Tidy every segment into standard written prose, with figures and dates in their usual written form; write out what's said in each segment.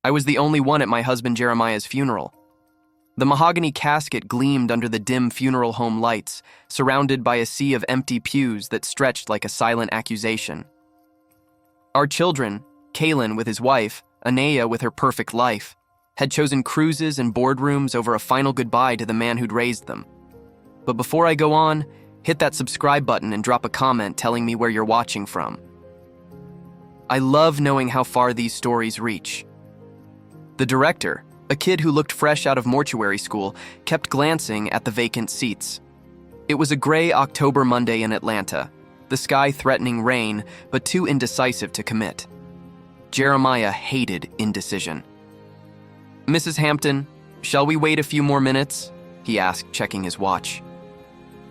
I was the only one at my husband Jeremiah's funeral. The mahogany casket gleamed under the dim funeral home lights, surrounded by a sea of empty pews that stretched like a silent accusation. Our children, Kalen with his wife, Auntee with her perfect life, had chosen cruises and boardrooms over a final goodbye to the man who'd raised them. But before I go on, hit that subscribe button and drop a comment telling me where you're watching from. I love knowing how far these stories reach. The director, a kid who looked fresh out of mortuary school, kept glancing at the vacant seats. It was a gray October Monday in Atlanta, the sky threatening rain, but too indecisive to commit. Jeremiah hated indecision. "Mrs. Hampton, shall we wait a few more minutes?" he asked, checking his watch.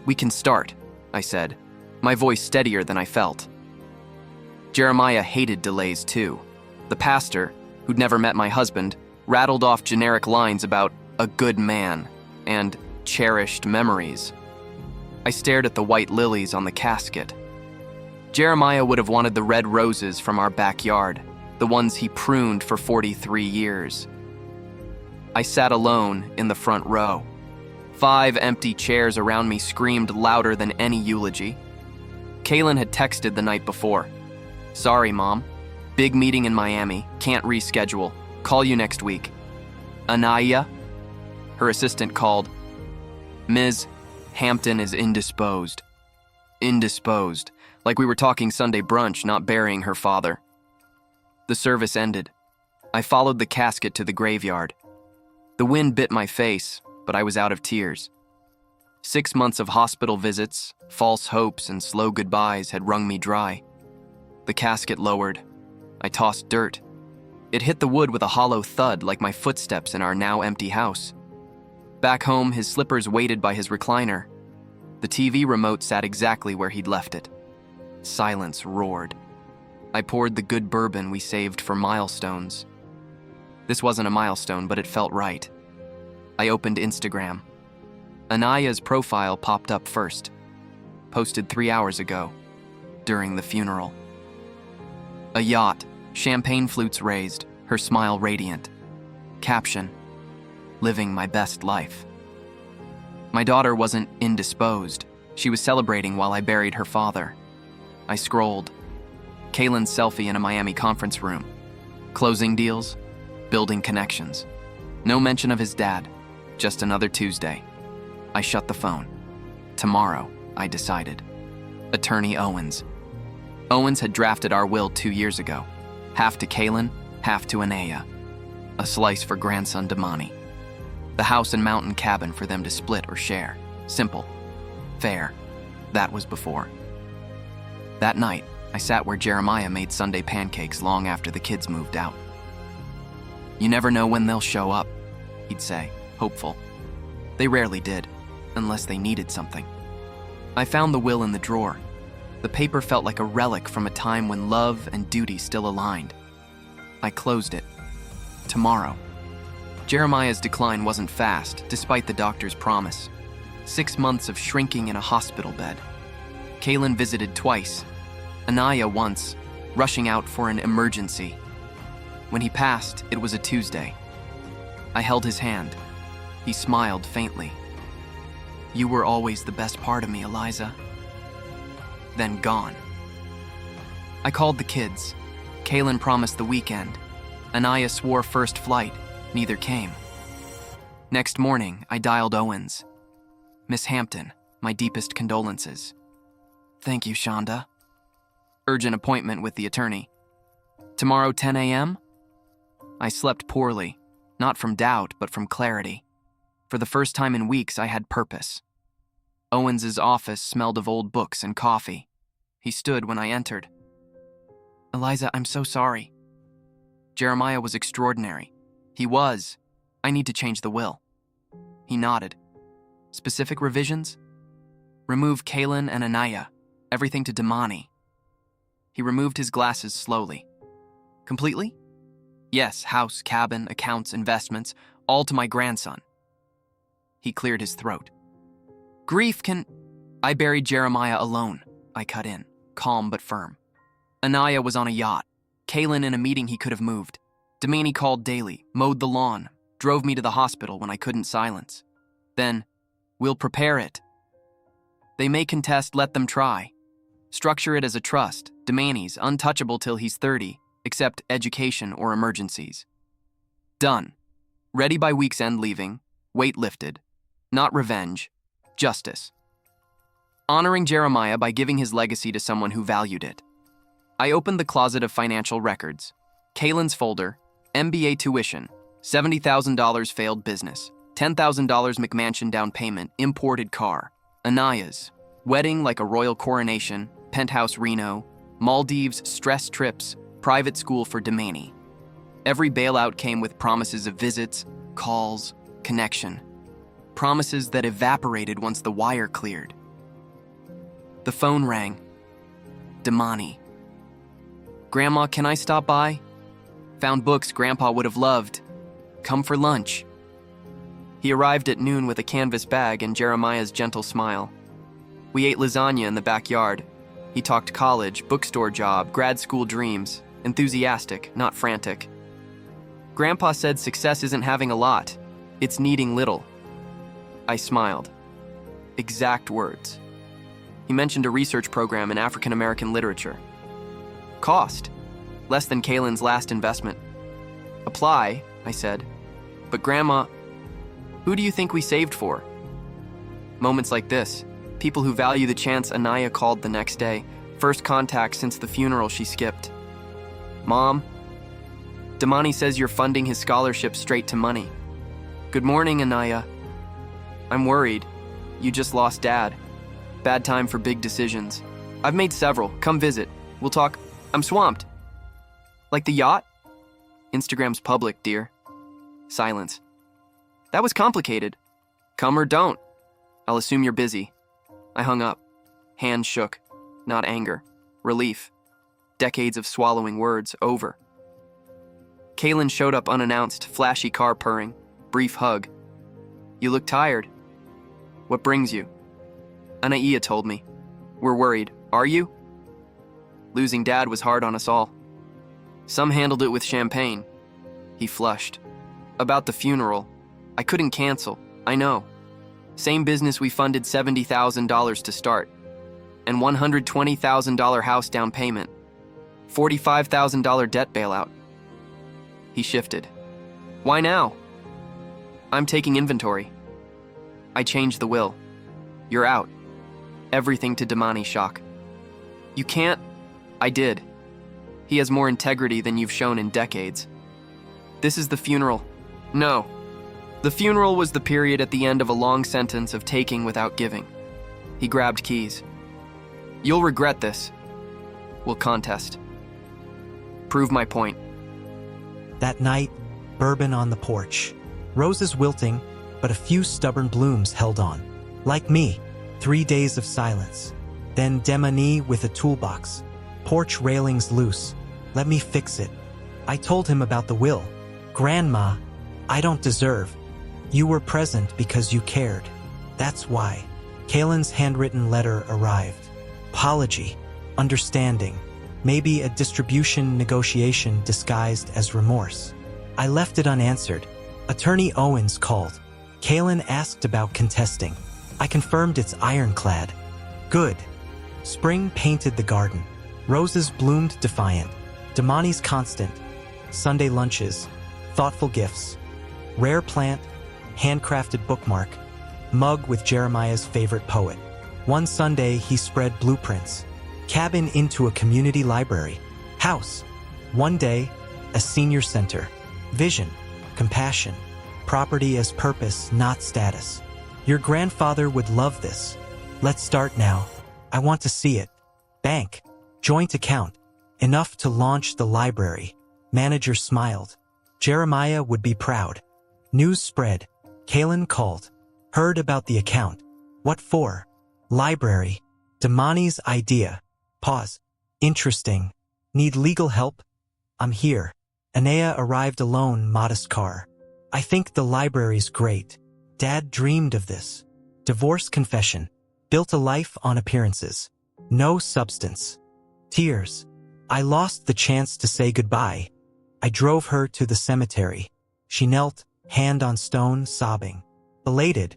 "We can start," I said, my voice steadier than I felt. Jeremiah hated delays too. The pastor, who'd never met my husband, rattled off generic lines about a good man and cherished memories. I stared at the white lilies on the casket. Jeremiah would have wanted the red roses from our backyard, the ones he pruned for 43 years. I sat alone in the front row. 5 empty chairs around me screamed louder than any eulogy. Kalen had texted the night before. "Sorry, Mom. Big meeting in Miami. Can't reschedule. Call you next week." "Anaya?" Her assistant called. "Ms. Hampton is indisposed." Indisposed, like we were talking Sunday brunch, not burying her father. The service ended. I followed the casket to the graveyard. The wind bit my face, but I was out of tears. 6 months of hospital visits, false hopes, and slow goodbyes had wrung me dry. The casket lowered. I tossed dirt. It hit the wood with a hollow thud like my footsteps in our now empty house. Back home, his slippers waited by his recliner. The TV remote sat exactly where he'd left it. Silence roared. I poured the good bourbon we saved for milestones. This wasn't a milestone, but it felt right. I opened Instagram. Anaya's profile popped up first. Posted 3 hours ago, during the funeral. A yacht, champagne flutes raised, her smile radiant. Caption: "Living my best life." My daughter wasn't indisposed. She was celebrating while I buried her father. I scrolled. Kalen's selfie in a Miami conference room. Closing deals, building connections. No mention of his dad, just another Tuesday. I shut the phone. Tomorrow, I decided. Attorney Owens. Owens had drafted our will 2 years ago. Half to Kalen, half to Auntee. A slice for grandson Damani. The house and mountain cabin for them to split or share. Simple. Fair. That was before. That night, I sat where Jeremiah made Sunday pancakes long after the kids moved out. "You never know when they'll show up," he'd say, hopeful. They rarely did, unless they needed something. I found the will in the drawer. The paper felt like a relic from a time when love and duty still aligned. I closed it. Tomorrow. Jeremiah's decline wasn't fast, despite the doctor's promise. 6 months of shrinking in a hospital bed. Kalen visited twice. Auntee once, rushing out for an emergency. When he passed, it was a Tuesday. I held his hand. He smiled faintly. "You were always the best part of me, Eliza." Then gone. I called the kids. Kalen promised the weekend. Auntee swore first flight. Neither came. Next morning, I dialed Owens. "Miss Hampton, my deepest condolences." "Thank you, Shonda." "Urgent appointment with the attorney." "Tomorrow 10 a.m.? I slept poorly, not from doubt, but from clarity. For the first time in weeks, I had purpose. Owens's office smelled of old books and coffee. He stood when I entered. "Eliza, I'm so sorry." Jeremiah was extraordinary. He was. I need to change the will. He nodded. "Specific revisions?" "Remove Kalen and Auntee. Everything to Damani." He removed his glasses slowly. "Completely?" "Yes, house, cabin, accounts, investments, all to my grandson." He cleared his throat. "Grief can..." "I buried Jeremiah alone," I cut in, calm but firm. Auntee was on a yacht. Kalen in a meeting he could have moved. Damani called daily, mowed the lawn, drove me to the hospital when I couldn't silence. Then, we'll prepare it. They may contest, let them try. Structure it as a trust, Damani's, untouchable till he's 30, except education or emergencies. Done. Ready by week's end leaving, weight lifted. Not revenge, justice. Honoring Jeremiah by giving his legacy to someone who valued it. I opened the closet of financial records. Kaylin's folder, MBA tuition, $70,000 failed business, $10,000 McMansion down payment, imported car. Anaya's, wedding like a royal coronation, penthouse Reno, Maldives stress trips, private school for Damani. Every bailout came with promises of visits, calls, connection. Promises that evaporated once the wire cleared. The phone rang. Damani. Grandma, can I stop by? Found books Grandpa would have loved. Come for lunch. He arrived at noon with a canvas bag and Jeremiah's gentle smile. We ate lasagna in the backyard. He talked college, bookstore job, grad school dreams, enthusiastic, not frantic. Grandpa said success isn't having a lot, it's needing little. I smiled. Exact words. He mentioned a research program in African American literature. Cost, less than Kaylin's last investment. Apply, I said. But Grandma, who do you think we saved for? Moments like this, people who value the chance. Anaya called the next day, first contact since the funeral she skipped. Mom, Damani says you're funding his scholarship straight to money. Good morning, Anaya. I'm worried. You just lost Dad. Bad time for big decisions. I've made several. Come visit. We'll talk. I'm swamped. Like the yacht? Instagram's public, dear. Silence. That was complicated. Come or don't. I'll assume you're busy. I hung up. Hands shook. Not anger. Relief. Decades of swallowing words over. Kaylin showed up unannounced, flashy car purring. Brief hug. You look tired. What brings you? Anaya told me. We're worried. Are you? Losing Dad was hard on us all. Some handled it with champagne. He flushed. About the funeral. I couldn't cancel. I know. Same business we funded $70,000 to start. And $120,000 house down payment. $45,000 debt bailout. He shifted. Why now? I'm taking inventory. I changed the will. You're out. Everything to Damani shock. You can't. I did. He has more integrity than you've shown in decades. This is the funeral. No. The funeral was the period at the end of a long sentence of taking without giving. He grabbed keys. You'll regret this. We'll contest. Prove my point. That night, bourbon on the porch. Roses wilting, but a few stubborn blooms held on. Like me, 3 days of silence. Then Damani with a toolbox. Porch railings loose. Let me fix it. I told him about the will. Grandma, I don't deserve. You were present because you cared. That's why. Kaylin's handwritten letter arrived. Apology, understanding, maybe a distribution negotiation disguised as remorse. I left it unanswered. Attorney Owens called. Kaylin asked about contesting. I confirmed it's ironclad. Good. Spring painted the garden. Roses bloomed defiant. Damani's constant. Sunday lunches. Thoughtful gifts. Rare plant. Handcrafted bookmark. Mug with Jeremiah's favorite poet. One Sunday, he spread blueprints. Cabin into a community library. House. One day, a senior center. Vision. Compassion. Property as purpose, not status. Your grandfather would love this. Let's start now. I want to see it. Bank. Joint account. Enough to launch the library. Manager smiled. Jeremiah would be proud. News spread. Kaylin called. Heard about the account. What for? Library. Damani's idea. Pause. Interesting. Need legal help? I'm here. Anaya arrived alone, modest car. I think the library's great. Dad dreamed of this. Divorce confession. Built a life on appearances. No substance. Tears. I lost the chance to say goodbye. I drove her to the cemetery. She knelt, hand on stone, sobbing. Belated,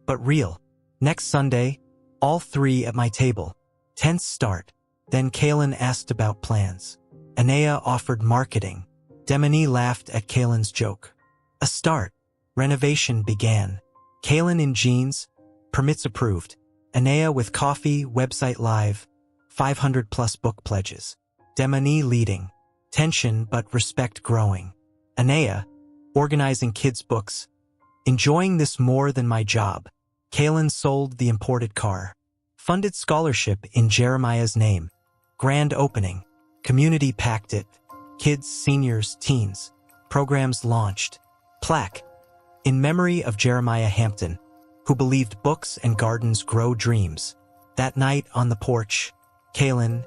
but real. Next Sunday, all three at my table. Tense start. Then Kaylin asked about plans. Anea offered marketing. Demone laughed at Kaylin's joke. A start. Renovation began. Kaylin in jeans, permits approved. Anea with coffee, website live, 500+ book pledges. Demone leading. Tension but respect growing. Anea, organizing kids' books. Enjoying this more than my job. Kaylin sold the imported car. Funded scholarship in Jeremiah's name. Grand opening. Community packed it. Kids, seniors, teens. Programs launched. Plaque. In memory of Jeremiah Hampton, who believed books and gardens grow dreams. That night on the porch, Kaylin,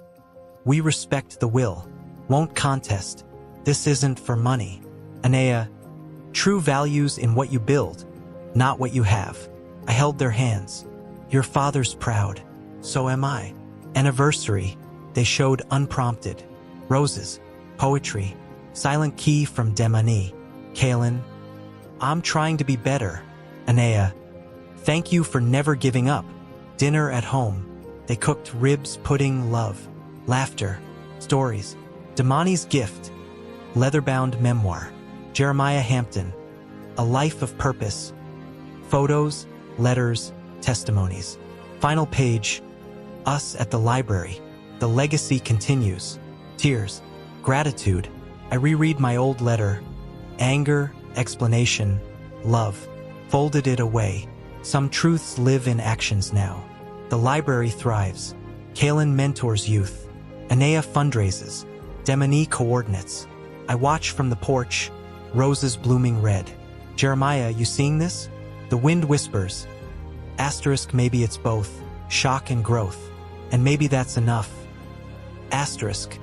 we respect the will. Won't contest. This isn't for money. Anea, true values in what you build, not what you have. I held their hands. Your father's proud. So am I. Anniversary. They showed unprompted. Roses. Poetry. Silent key from Demone. Kaylin, I'm trying to be better. Anea, thank you for never giving up. Dinner at home. They cooked ribs, pudding, love. Laughter. Stories. Demone's gift. Leather-bound memoir. Jeremiah Hampton. A life of purpose. Photos, letters, testimonies. Final page. Us at the library. The legacy continues. Tears. Gratitude. I reread my old letter. Anger, explanation, love. Folded it away. Some truths live in actions now. The library thrives. Kaylin mentors youth. Anea fundraises. Demone coordinates. I watch from the porch. Roses blooming red. Jeremiah, you seeing this? The wind whispers. Asterisk, maybe it's both. Shock and growth. And maybe that's enough. Asterisk.